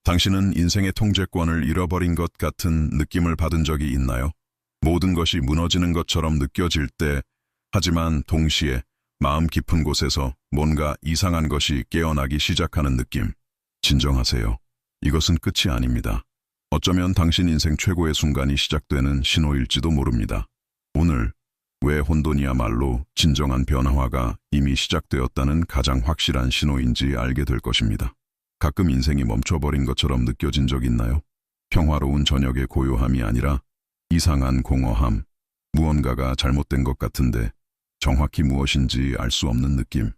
당신은 인생의 통제권을 잃어버린 것 같은 느낌을 받은 적이 있나요? 모든 것이 무너지는 것처럼 느껴질 때, 하지만 동시에 마음 깊은 곳에서 뭔가 이상한 것이 깨어나기 시작하는 느낌. 진정하세요. 이것은 끝이 아닙니다. 어쩌면 당신 인생 최고의 순간이 시작되는 신호일지도 모릅니다. 오늘 왜 혼돈이야말로 진정한 변화가 이미 시작되었다는 가장 확실한 신호인지 알게 될 것입니다. 가끔 인생이 멈춰버린 것처럼 느껴진 적 있나요? 평화로운 저녁의 고요함이 아니라 이상한 공허함, 무언가가 잘못된 것 같은데 정확히 무엇인지 알 수 없는 느낌.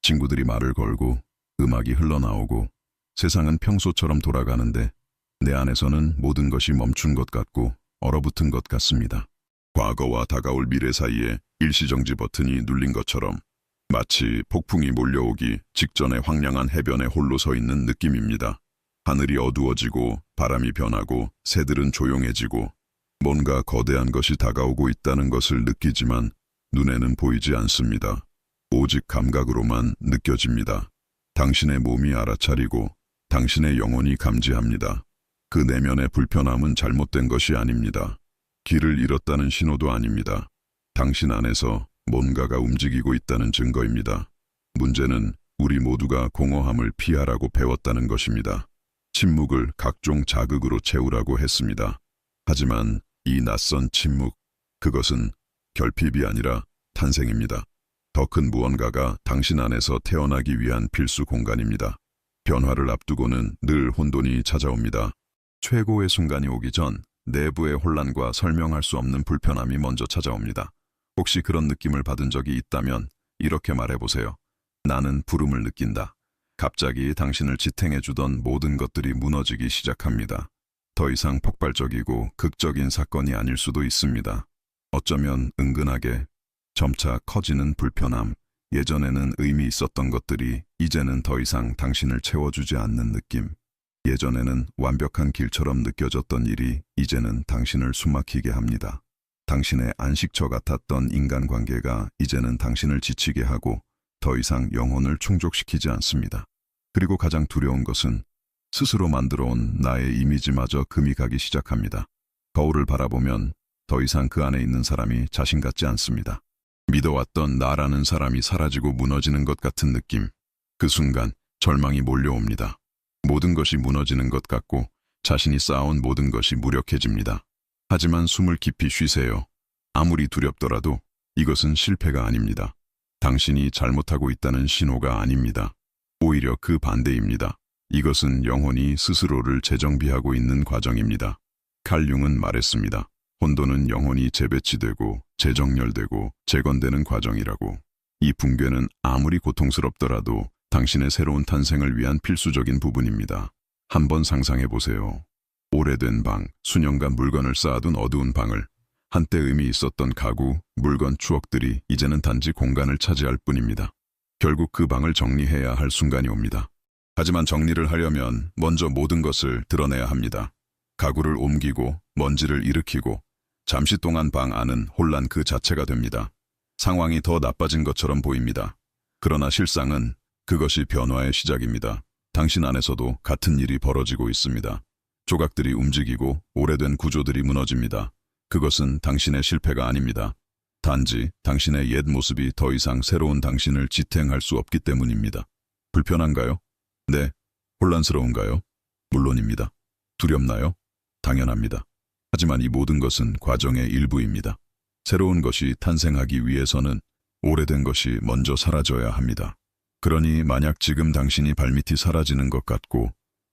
친구들이 말을 걸고 음악이 흘러나오고 세상은 평소처럼 돌아가는데 내 안에서는 모든 것이 멈춘 것 같고 얼어붙은 것 같습니다. 과거와 다가올 미래 사이에 일시정지 버튼이 눌린 것처럼 마치 폭풍이 몰려오기 직전에 황량한 해변에 홀로 서 있는 느낌입니다. 하늘이 어두워지고 바람이 변하고 새들은 조용해지고 뭔가 거대한 것이 다가오고 있다는 것을 느끼지만 눈에는 보이지 않습니다. 오직 감각으로만 느껴집니다. 당신의 몸이 알아차리고 당신의 영혼이 감지합니다. 그 내면의 불편함은 잘못된 것이 아닙니다. 길을 잃었다는 신호도 아닙니다. 당신 안에서 뭔가가 움직이고 있다는 증거입니다. 문제는 우리 모두가 공허함을 피하라고 배웠다는 것입니다. 침묵을 각종 자극으로 채우라고 했습니다. 하지만 이 낯선 침묵, 그것은 결핍이 아니라 탄생입니다. 더 큰 무언가가 당신 안에서 태어나기 위한 필수 공간입니다. 변화를 앞두고는 늘 혼돈이 찾아옵니다. 최고의 순간이 오기 전 내부의 혼란과 설명할 수 없는 불편함이 먼저 찾아옵니다. 혹시 그런 느낌을 받은 적이 있다면 이렇게 말해보세요. 나는 부름을 느낀다. 갑자기 당신을 지탱해주던 모든 것들이 무너지기 시작합니다. 더 이상 폭발적이고 극적인 사건이 아닐 수도 있습니다. 어쩌면 은근하게 점차 커지는 불편함, 예전에는 의미 있었던 것들이 이제는 더 이상 당신을 채워주지 않는 느낌. 예전에는 완벽한 길처럼 느껴졌던 일이 이제는 당신을 숨막히게 합니다. 당신의 안식처 같았던 인간관계가 이제는 당신을 지치게 하고 더 이상 영혼을 충족시키지 않습니다. 그리고 가장 두려운 것은 스스로 만들어온 나의 이미지마저 금이 가기 시작합니다. 거울을 바라보면 더 이상 그 안에 있는 사람이 자신 같지 않습니다. 믿어왔던 나라는 사람이 사라지고 무너지는 것 같은 느낌. 그 순간 절망이 몰려옵니다. 모든 것이 무너지는 것 같고 자신이 쌓아온 모든 것이 무력해집니다. 하지만 숨을 깊이 쉬세요. 아무리 두렵더라도 이것은 실패가 아닙니다. 당신이 잘못하고 있다는 신호가 아닙니다. 오히려 그 반대입니다. 이것은 영혼이 스스로를 재정비하고 있는 과정입니다. 칼 융은 말했습니다. 혼돈은 영혼이 재배치되고 재정렬되고 재건되는 과정이라고. 이 붕괴는 아무리 고통스럽더라도 당신의 새로운 탄생을 위한 필수적인 부분입니다. 한번 상상해 보세요. 오래된 방, 수년간 물건을 쌓아둔 어두운 방을, 한때 의미 있었던 가구, 물건, 추억들이 이제는 단지 공간을 차지할 뿐입니다. 결국 그 방을 정리해야 할 순간이 옵니다. 하지만 정리를 하려면 먼저 모든 것을 드러내야 합니다. 가구를 옮기고 먼지를 일으키고 잠시 동안 방 안은 혼란 그 자체가 됩니다. 상황이 더 나빠진 것처럼 보입니다. 그러나 실상은 그것이 변화의 시작입니다. 당신 안에서도 같은 일이 벌어지고 있습니다. 조각들이 움직이고 오래된 구조들이 무너집니다. 그것은 당신의 실패가 아닙니다. 단지 당신의 옛 모습이 더 이상 새로운 당신을 지탱할 수 없기 때문입니다. 불편한가요? 네. 혼란스러운가요? 물론입니다. 두렵나요? 당연합니다. 하지만 이 모든 것은 과정의 일부입니다. 새로운 것이 탄생하기 위해서는 오래된 것이 먼저 사라져야 합니다. 그러니 만약 지금 당신이 발밑이 사라지는 것 같고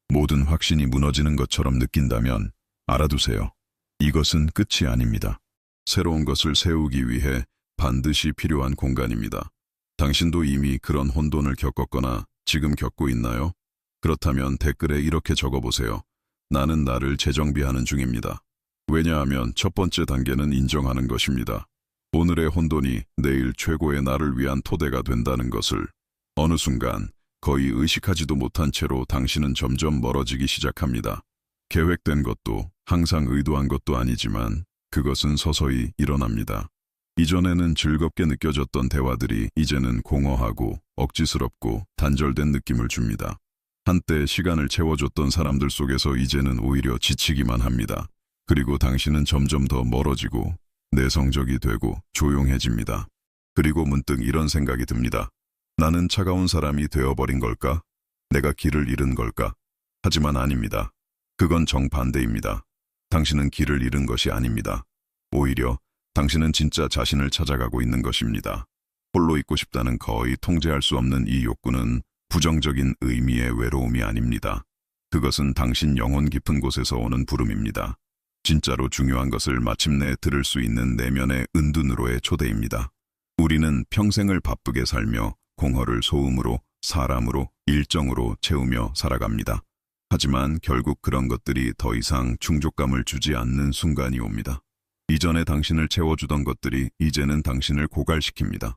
모든 확신이 무너지는 것처럼 느낀다면 알아두세요. 이것은 끝이 아닙니다. 새로운 것을 세우기 위해 반드시 필요한 공간입니다. 당신도 이미 그런 혼돈을 겪었거나 지금 겪고 있나요? 그렇다면 댓글에 이렇게 적어보세요. 나는 나를 재정비하는 중입니다. 왜냐하면 첫 번째 단계는 인정하는 것입니다. 오늘의 혼돈이 내일 최고의 나를 위한 토대가 된다는 것을. 어느 순간 거의 의식하지도 못한 채로 당신은 점점 멀어지기 시작합니다. 계획된 것도 항상 의도한 것도 아니지만 그것은 서서히 일어납니다. 이전에는 즐겁게 느껴졌던 대화들이 이제는 공허하고 억지스럽고 단절된 느낌을 줍니다. 한때 시간을 채워줬던 사람들 속에서 이제는 오히려 지치기만 합니다. 그리고 당신은 점점 더 멀어지고 내성적이 되고 조용해집니다. 그리고 문득 이런 생각이 듭니다. 나는 차가운 사람이 되어버린 걸까? 내가 길을 잃은 걸까? 하지만 아닙니다. 그건 정반대입니다. 당신은 길을 잃은 것이 아닙니다. 오히려 당신은 진짜 자신을 찾아가고 있는 것입니다. 홀로 있고 싶다는 거의 통제할 수 없는 이 욕구는 부정적인 의미의 외로움이 아닙니다. 그것은 당신 영혼 깊은 곳에서 오는 부름입니다. 진짜로 중요한 것을 마침내 들을 수 있는 내면의 은둔으로의 초대입니다. 우리는 평생을 바쁘게 살며 공허를 소음으로, 사람으로, 일정으로 채우며 살아갑니다. 하지만 결국 그런 것들이 더 이상 충족감을 주지 않는 순간이 옵니다. 이전에 당신을 채워주던 것들이 이제는 당신을 고갈시킵니다.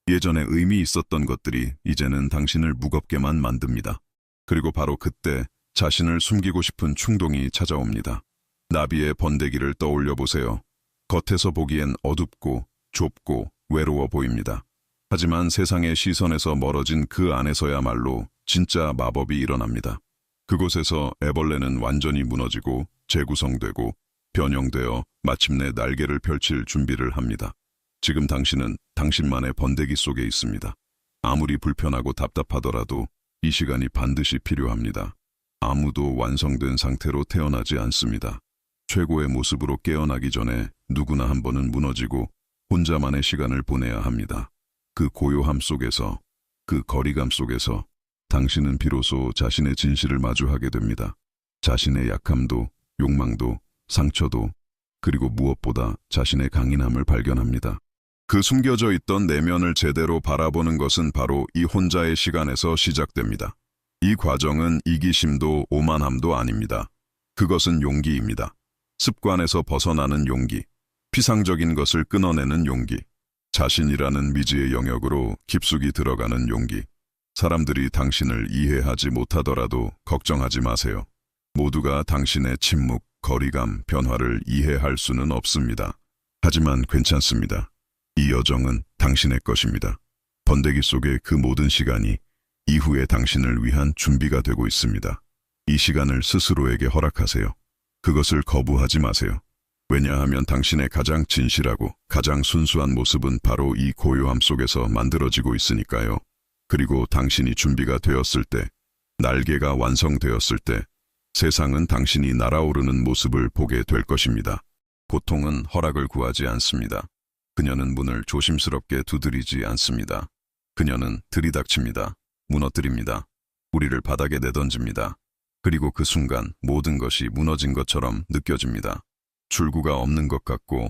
예전에 의미 있었던 것들이 이제는 당신을 무겁게만 만듭니다. 그리고 바로 그때 자신을 숨기고 싶은 충동이 찾아옵니다. 나비의 번데기를 떠올려 보세요. 겉에서 보기엔 어둡고 좁고 외로워 보입니다. 하지만 세상의 시선에서 멀어진 그 안에서야말로 진짜 마법이 일어납니다. 그곳에서 애벌레는 완전히 무너지고 재구성되고 변형되어 마침내 날개를 펼칠 준비를 합니다. 지금 당신은 당신만의 번데기 속에 있습니다. 아무리 불편하고 답답하더라도 이 시간이 반드시 필요합니다. 아무도 완성된 상태로 태어나지 않습니다. 최고의 모습으로 깨어나기 전에 누구나 한 번은 무너지고 혼자만의 시간을 보내야 합니다. 그 고요함 속에서, 그 거리감 속에서 당신은 비로소 자신의 진실을 마주하게 됩니다. 자신의 약함도, 욕망도, 상처도, 그리고 무엇보다 자신의 강인함을 발견합니다. 그 숨겨져 있던 내면을 제대로 바라보는 것은 바로 이 혼자의 시간에서 시작됩니다. 이 과정은 이기심도 오만함도 아닙니다. 그것은 용기입니다. 습관에서 벗어나는 용기, 피상적인 것을 끊어내는 용기, 자신이라는 미지의 영역으로 깊숙이 들어가는 용기. 사람들이 당신을 이해하지 못하더라도 걱정하지 마세요. 모두가 당신의 침묵, 거리감, 변화를 이해할 수는 없습니다. 하지만 괜찮습니다. 이 여정은 당신의 것입니다. 번데기 속의 그 모든 시간이 이후에 당신을 위한 준비가 되고 있습니다. 이 시간을 스스로에게 허락하세요. 그것을 거부하지 마세요. 왜냐하면 당신의 가장 진실하고 가장 순수한 모습은 바로 이 고요함 속에서 만들어지고 있으니까요. 그리고 당신이 준비가 되었을 때, 날개가 완성되었을 때, 세상은 당신이 날아오르는 모습을 보게 될 것입니다. 고통은 허락을 구하지 않습니다. 그녀는 문을 조심스럽게 두드리지 않습니다. 그녀는 들이닥칩니다. 무너뜨립니다. 우리를 바닥에 내던집니다. 그리고 그 순간 모든 것이 무너진 것처럼 느껴집니다. 출구가 없는 것 같고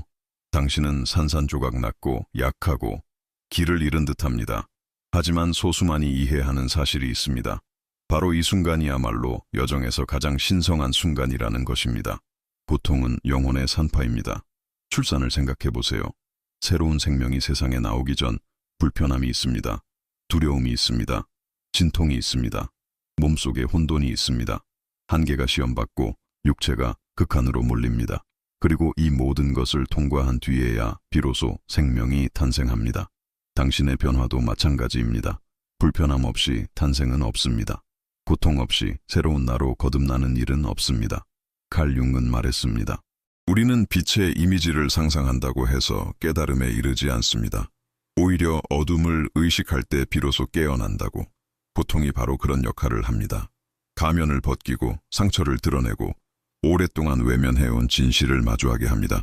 당신은 산산조각 났고 약하고 길을 잃은 듯합니다. 하지만 소수만이 이해하는 사실이 있습니다. 바로 이 순간이야말로 여정에서 가장 신성한 순간이라는 것입니다. 고통은 영혼의 산파입니다. 출산을 생각해 보세요. 새로운 생명이 세상에 나오기 전 불편함이 있습니다. 두려움이 있습니다. 진통이 있습니다. 몸속에 혼돈이 있습니다. 한계가 시험받고 육체가 극한으로 몰립니다. 그리고 이 모든 것을 통과한 뒤에야 비로소 생명이 탄생합니다. 당신의 변화도 마찬가지입니다. 불편함 없이 탄생은 없습니다. 고통 없이 새로운 나로 거듭나는 일은 없습니다. 칼 융은 말했습니다. 우리는 빛의 이미지를 상상한다고 해서 깨달음에 이르지 않습니다. 오히려 어둠을 의식할 때 비로소 깨어난다고. 고통이 바로 그런 역할을 합니다. 가면을 벗기고 상처를 드러내고 오랫동안 외면해온 진실을 마주하게 합니다.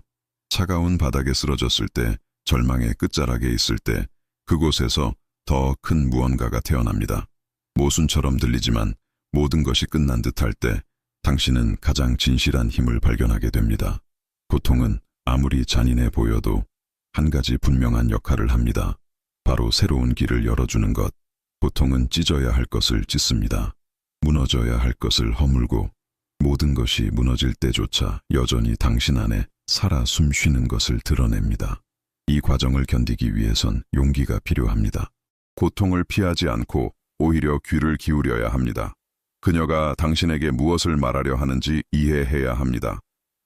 차가운 바닥에 쓰러졌을 때, 절망의 끝자락에 있을 때 그곳에서 더 큰 무언가가 태어납니다. 모순처럼 들리지만 모든 것이 끝난 듯할 때 당신은 가장 진실한 힘을 발견하게 됩니다. 고통은 아무리 잔인해 보여도 한 가지 분명한 역할을 합니다. 바로 새로운 길을 열어주는 것. 고통은 찢어야 할 것을 찢습니다. 무너져야 할 것을 허물고 모든 것이 무너질 때조차 여전히 당신 안에 살아 숨쉬는 것을 드러냅니다. 이 과정을 견디기 위해선 용기가 필요합니다. 고통을 피하지 않고 오히려 귀를 기울여야 합니다. 그녀가 당신에게 무엇을 말하려 하는지 이해해야 합니다.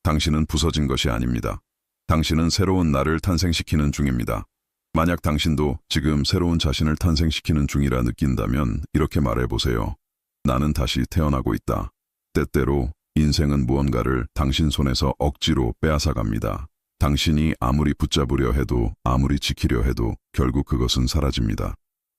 당신은 부서진 것이 아닙니다. 당신은 새로운 나를 탄생시키는 중입니다. 만약 당신도 지금 새로운 자신을 탄생시키는 중이라 느낀다면 이렇게 말해보세요. 나는 다시 태어나고 있다. 때때로 인생은 무언가를 당신 손에서 억지로 빼앗아갑니다. 당신이 아무리 붙잡으려 해도 아무리 지키려 해도 결국 그것은 사라집니다.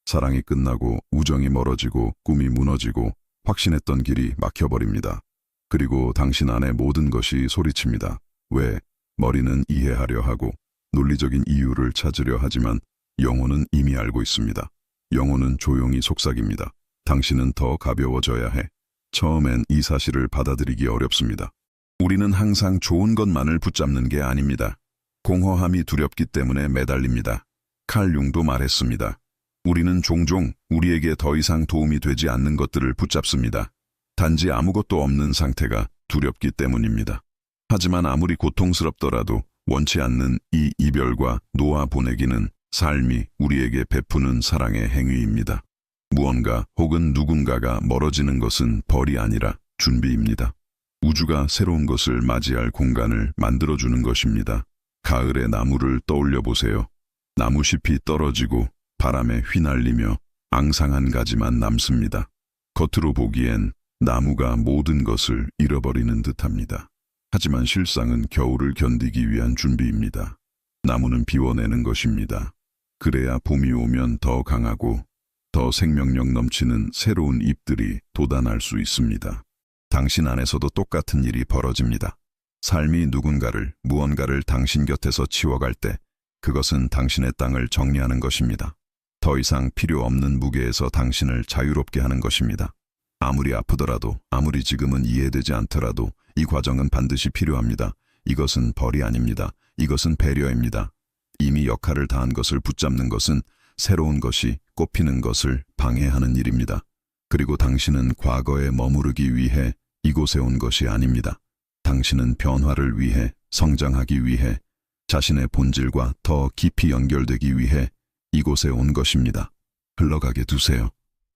사랑이 끝나고 우정이 멀어지고 꿈이 무너지고 확신했던 길이 막혀버립니다. 그리고 당신 안에 모든 것이 소리칩니다. 왜? 머리는 이해하려 하고 논리적인 이유를 찾으려 하지만 영혼은 이미 알고 있습니다. 영혼은 조용히 속삭입니다. 당신은 더 가벼워져야 해. 처음엔 이 사실을 받아들이기 어렵습니다. 우리는 항상 좋은 것만을 붙잡는 게 아닙니다. 공허함이 두렵기 때문에 매달립니다. 칼 융도 말했습니다. 우리는 종종 우리에게 더 이상 도움이 되지 않는 것들을 붙잡습니다. 단지 아무것도 없는 상태가 두렵기 때문입니다. 하지만 아무리 고통스럽더라도 원치 않는 이 이별과 놓아 보내기는 삶이 우리에게 베푸는 사랑의 행위입니다. 무언가 혹은 누군가가 멀어지는 것은 벌이 아니라 준비입니다. 우주가 새로운 것을 맞이할 공간을 만들어주는 것입니다. 가을의 나무를 떠올려 보세요. 나무잎이 떨어지고 바람에 휘날리며 앙상한 가지만 남습니다. 겉으로 보기엔 나무가 모든 것을 잃어버리는 듯합니다. 하지만 실상은 겨울을 견디기 위한 준비입니다. 나무는 비워내는 것입니다. 그래야 봄이 오면 더 강하고 더 생명력 넘치는 새로운 잎들이 돋아날 수 있습니다. 당신 안에서도 똑같은 일이 벌어집니다. 삶이 누군가를, 무언가를 당신 곁에서 치워갈 때 그것은 당신의 땅을 정리하는 것입니다. 더 이상 필요 없는 무게에서 당신을 자유롭게 하는 것입니다. 아무리 아프더라도, 아무리 지금은 이해되지 않더라도 이 과정은 반드시 필요합니다. 이것은 벌이 아닙니다. 이것은 배려입니다. 이미 역할을 다한 것을 붙잡는 것은 새로운 것이 꽃피는 것을 방해하는 일입니다. 그리고 당신은 과거에 머무르기 위해 이곳에 온 것이 아닙니다. 당신은 변화를 위해, 성장하기 위해, 자신의 본질과 더 깊이 연결되기 위해 이곳에 온 것입니다. 흘러가게 두세요.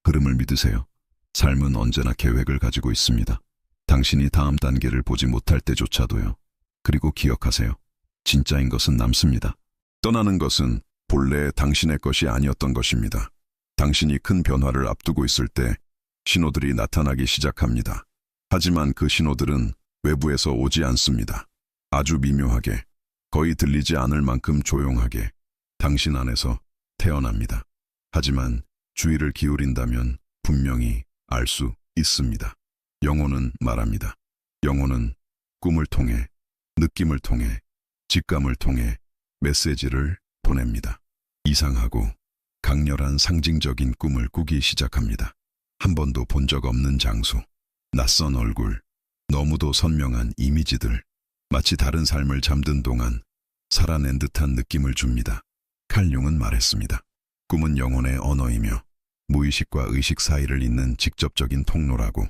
흐름을 믿으세요. 삶은 언제나 계획을 가지고 있습니다. 당신이 다음 단계를 보지 못할 때조차도요. 그리고 기억하세요. 진짜인 것은 남습니다. 떠나는 것은 본래 당신의 것이 아니었던 것입니다. 당신이 큰 변화를 앞두고 있을 때 신호들이 나타나기 시작합니다. 하지만 그 신호들은 외부에서 오지 않습니다. 아주 미묘하게, 거의 들리지 않을 만큼 조용하게 당신 안에서 태어납니다. 하지만 주의를 기울인다면 분명히 알 수 있습니다. 영혼은 말합니다. 영혼은 꿈을 통해, 느낌을 통해, 직감을 통해 메시지를 보냅니다. 이상하고 강렬한 상징적인 꿈을 꾸기 시작합니다. 한 번도 본 적 없는 장소, 낯선 얼굴, 너무도 선명한 이미지들, 마치 다른 삶을 잠든 동안 살아낸 듯한 느낌을 줍니다. 칼 융은 말했습니다. 꿈은 영혼의 언어이며 무의식과 의식 사이를 잇는 직접적인 통로라고.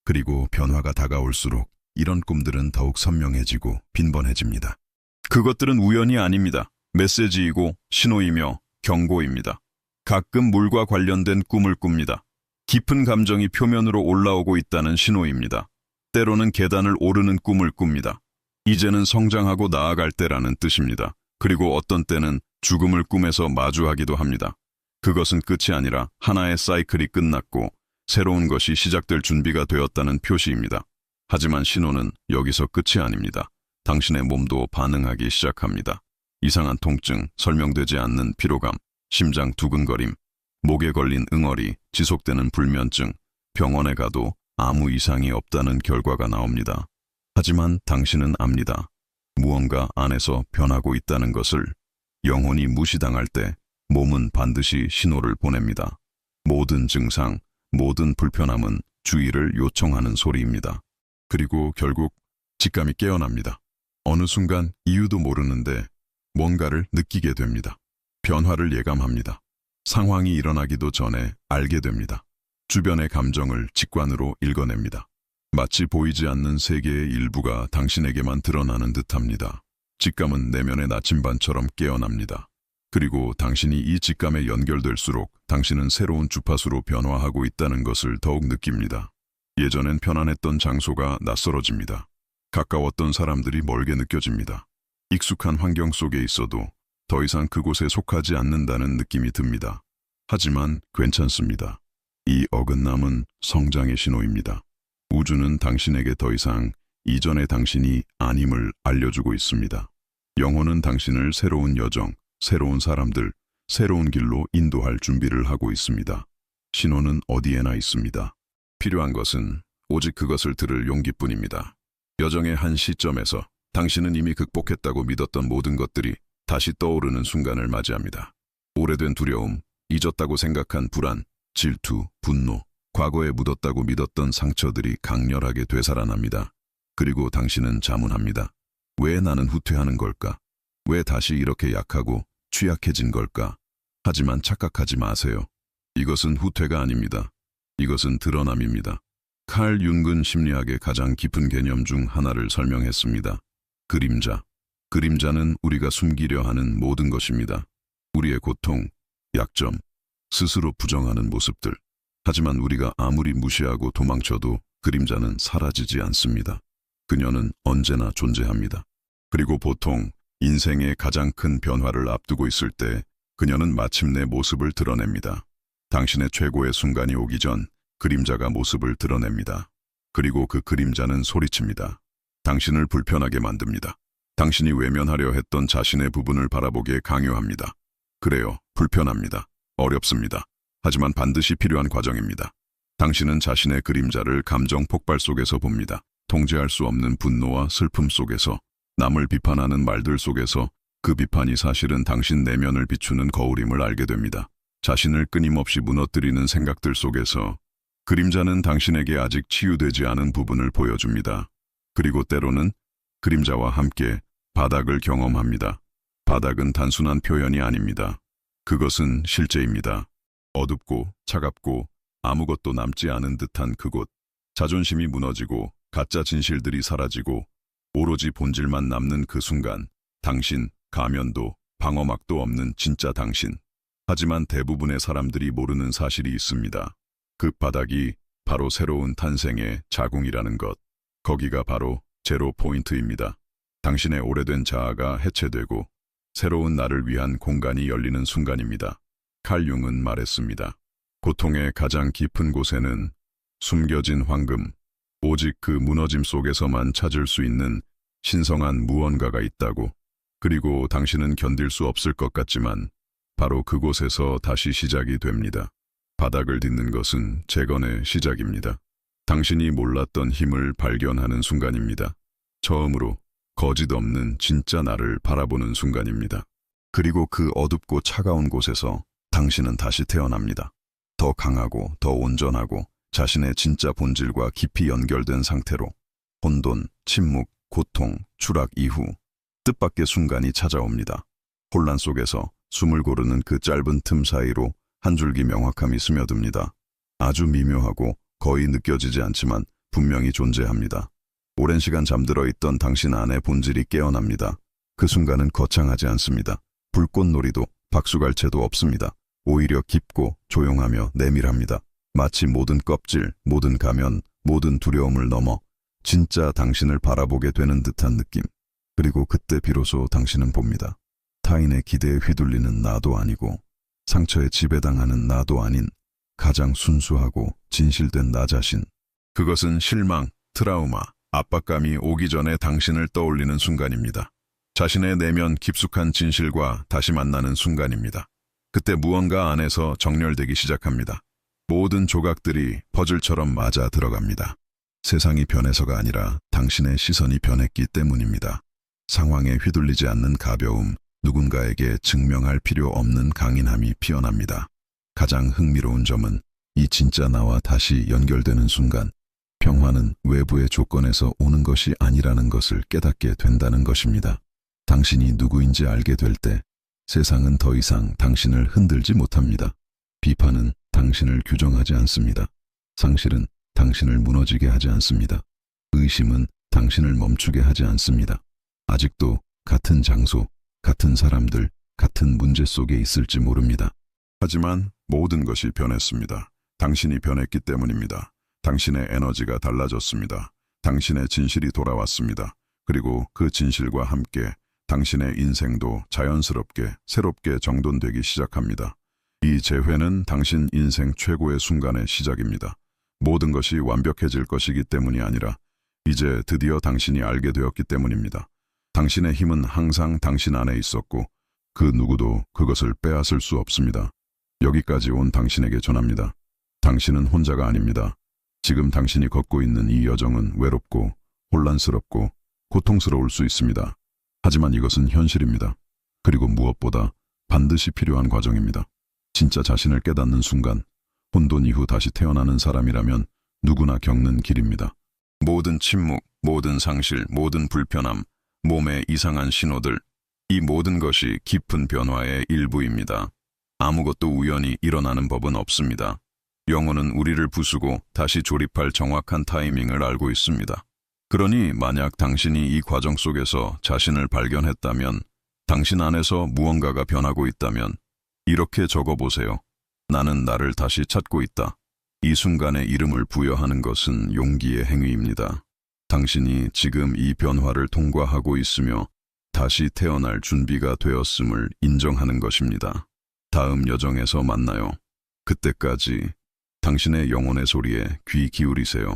그리고 변화가 다가올수록 이런 꿈들은 더욱 선명해지고 빈번해집니다. 그것들은 우연이 아닙니다. 메시지이고 신호이며 경고입니다. 가끔 물과 관련된 꿈을 꿉니다. 깊은 감정이 표면으로 올라오고 있다는 신호입니다. 때로는 계단을 오르는 꿈을 꿉니다. 이제는 성장하고 나아갈 때라는 뜻입니다. 그리고 어떤 때는 죽음을 꿈에서 마주하기도 합니다. 그것은 끝이 아니라 하나의 사이클이 끝났고 새로운 것이 시작될 준비가 되었다는 표시입니다. 하지만 신호는 여기서 끝이 아닙니다. 당신의 몸도 반응하기 시작합니다. 이상한 통증, 설명되지 않는 피로감, 심장 두근거림, 목에 걸린 응어리, 지속되는 불면증, 병원에 가도 아무 이상이 없다는 결과가 나옵니다. 하지만 당신은 압니다. 무언가 안에서 변하고 있다는 것을. 영혼이 무시당할 때 몸은 반드시 신호를 보냅니다. 모든 증상, 모든 불편함은 주의를 요청하는 소리입니다. 그리고 결국 직감이 깨어납니다. 어느 순간 이유도 모르는데 뭔가를 느끼게 됩니다. 변화를 예감합니다. 상황이 일어나기도 전에 알게 됩니다. 주변의 감정을 직관으로 읽어냅니다. 마치 보이지 않는 세계의 일부가 당신에게만 드러나는 듯합니다. 직감은 내면의 나침반처럼 깨어납니다. 그리고 당신이 이 직감에 연결될수록 당신은 새로운 주파수로 변화하고 있다는 것을 더욱 느낍니다. 예전엔 편안했던 장소가 낯설어집니다. 가까웠던 사람들이 멀게 느껴집니다. 익숙한 환경 속에 있어도 더 이상 그곳에 속하지 않는다는 느낌이 듭니다. 하지만 괜찮습니다. 이 어긋남은 성장의 신호입니다. 우주는 당신에게 더 이상 이전의 당신이 아님을 알려주고 있습니다. 영혼은 당신을 새로운 여정, 새로운 사람들, 새로운 길로 인도할 준비를 하고 있습니다. 신호는 어디에나 있습니다. 필요한 것은 오직 그것을 들을 용기뿐입니다. 여정의 한 시점에서 당신은 이미 극복했다고 믿었던 모든 것들이 다시 떠오르는 순간을 맞이합니다. 오래된 두려움, 잊었다고 생각한 불안, 질투, 분노, 과거에 묻었다고 믿었던 상처들이 강렬하게 되살아납니다. 그리고 당신은 자문합니다. 왜 나는 후퇴하는 걸까? 왜 다시 이렇게 약하고 취약해진 걸까? 하지만 착각하지 마세요. 이것은 후퇴가 아닙니다. 이것은 드러남입니다. 칼 융근 심리학의 가장 깊은 개념 중 하나를 설명했습니다. 그림자. 그림자는 우리가 숨기려 하는 모든 것입니다. 우리의 고통, 약점, 스스로 부정하는 모습들. 하지만 우리가 아무리 무시하고 도망쳐도 그림자는 사라지지 않습니다. 그녀는 언제나 존재합니다. 그리고 보통 인생의 가장 큰 변화를 앞두고 있을 때 그녀는 마침내 모습을 드러냅니다. 당신의 최고의 순간이 오기 전 그림자가 모습을 드러냅니다. 그리고 그 그림자는 소리칩니다. 당신을 불편하게 만듭니다. 당신이 외면하려 했던 자신의 부분을 바라보게 강요합니다. 그래요, 불편합니다. 어렵습니다. 하지만 반드시 필요한 과정입니다. 당신은 자신의 그림자를 감정 폭발 속에서 봅니다. 통제할 수 없는 분노와 슬픔 속에서, 남을 비판하는 말들 속에서 그 비판이 사실은 당신 내면을 비추는 거울임을 알게 됩니다. 자신을 끊임없이 무너뜨리는 생각들 속에서 그림자는 당신에게 아직 치유되지 않은 부분을 보여줍니다. 그리고 때로는 그림자와 함께 바닥을 경험합니다. 바닥은 단순한 표현이 아닙니다. 그것은 실제입니다. 어둡고 차갑고 아무것도 남지 않은 듯한 그곳. 자존심이 무너지고 가짜 진실들이 사라지고 오로지 본질만 남는 그 순간, 당신, 가면도, 방어막도 없는 진짜 당신. 하지만 대부분의 사람들이 모르는 사실이 있습니다. 그 바닥이 바로 새로운 탄생의 자궁이라는 것. 거기가 바로 제로 포인트입니다. 당신의 오래된 자아가 해체되고 새로운 나를 위한 공간이 열리는 순간입니다. 칼 융은 말했습니다. 고통의 가장 깊은 곳에는 숨겨진 황금, 오직 그 무너짐 속에서만 찾을 수 있는 신성한 무언가가 있다고. 그리고 당신은 견딜 수 없을 것 같지만 바로 그곳에서 다시 시작이 됩니다. 바닥을 딛는 것은 재건의 시작입니다. 당신이 몰랐던 힘을 발견하는 순간입니다. 처음으로 거짓 없는 진짜 나를 바라보는 순간입니다. 그리고 그 어둡고 차가운 곳에서 당신은 다시 태어납니다. 더 강하고 더 온전하고 자신의 진짜 본질과 깊이 연결된 상태로 혼돈, 침묵, 고통, 추락 이후 뜻밖의 순간이 찾아옵니다. 혼란 속에서 숨을 고르는 그 짧은 틈 사이로 한 줄기 명확함이 스며듭니다. 아주 미묘하고 거의 느껴지지 않지만 분명히 존재합니다. 오랜 시간 잠들어 있던 당신 안의 본질이 깨어납니다. 그 순간은 거창하지 않습니다. 불꽃놀이도 박수갈채도 없습니다. 오히려 깊고 조용하며 내밀합니다. 마치 모든 껍질, 모든 가면, 모든 두려움을 넘어 진짜 당신을 바라보게 되는 듯한 느낌. 그리고 그때 비로소 당신은 봅니다. 타인의 기대에 휘둘리는 나도 아니고 상처에 지배당하는 나도 아닌 가장 순수하고 진실된 나 자신. 그것은 실망, 트라우마, 압박감이 오기 전에 당신을 떠올리는 순간입니다. 자신의 내면 깊숙한 진실과 다시 만나는 순간입니다. 그때 무언가 안에서 정렬되기 시작합니다. 모든 조각들이 퍼즐처럼 맞아 들어갑니다. 세상이 변해서가 아니라 당신의 시선이 변했기 때문입니다. 상황에 휘둘리지 않는 가벼움, 누군가에게 증명할 필요 없는 강인함이 피어납니다. 가장 흥미로운 점은 이 진짜 나와 다시 연결되는 순간, 평화는 외부의 조건에서 오는 것이 아니라는 것을 깨닫게 된다는 것입니다. 당신이 누구인지 알게 될 때 세상은 더 이상 당신을 흔들지 못합니다. 비판은 당신을 규정하지 않습니다. 상실은 당신을 무너지게 하지 않습니다. 의심은 당신을 멈추게 하지 않습니다. 아직도 같은 장소, 같은 사람들, 같은 문제 속에 있을지 모릅니다. 하지만 모든 것이 변했습니다. 당신이 변했기 때문입니다. 당신의 에너지가 달라졌습니다. 당신의 진실이 돌아왔습니다. 그리고 그 진실과 함께 당신의 인생도 자연스럽게 새롭게 정돈되기 시작합니다. 이 재회는 당신 인생 최고의 순간의 시작입니다. 모든 것이 완벽해질 것이기 때문이 아니라 이제 드디어 당신이 알게 되었기 때문입니다. 당신의 힘은 항상 당신 안에 있었고 그 누구도 그것을 빼앗을 수 없습니다. 여기까지 온 당신에게 전합니다. 당신은 혼자가 아닙니다. 지금 당신이 걷고 있는 이 여정은 외롭고 혼란스럽고 고통스러울 수 있습니다. 하지만 이것은 현실입니다. 그리고 무엇보다 반드시 필요한 과정입니다. 진짜 자신을 깨닫는 순간, 혼돈 이후 다시 태어나는 사람이라면 누구나 겪는 길입니다. 모든 침묵, 모든 상실, 모든 불편함, 몸의 이상한 신호들, 이 모든 것이 깊은 변화의 일부입니다. 아무것도 우연히 일어나는 법은 없습니다. 영혼은 우리를 부수고 다시 조립할 정확한 타이밍을 알고 있습니다. 그러니 만약 당신이 이 과정 속에서 자신을 발견했다면, 당신 안에서 무언가가 변하고 있다면 이렇게 적어보세요. 나는 나를 다시 찾고 있다. 이 순간에 이름을 부여하는 것은 용기의 행위입니다. 당신이 지금 이 변화를 통과하고 있으며 다시 태어날 준비가 되었음을 인정하는 것입니다. 다음 여정에서 만나요. 그때까지 당신의 영혼의 소리에 귀 기울이세요.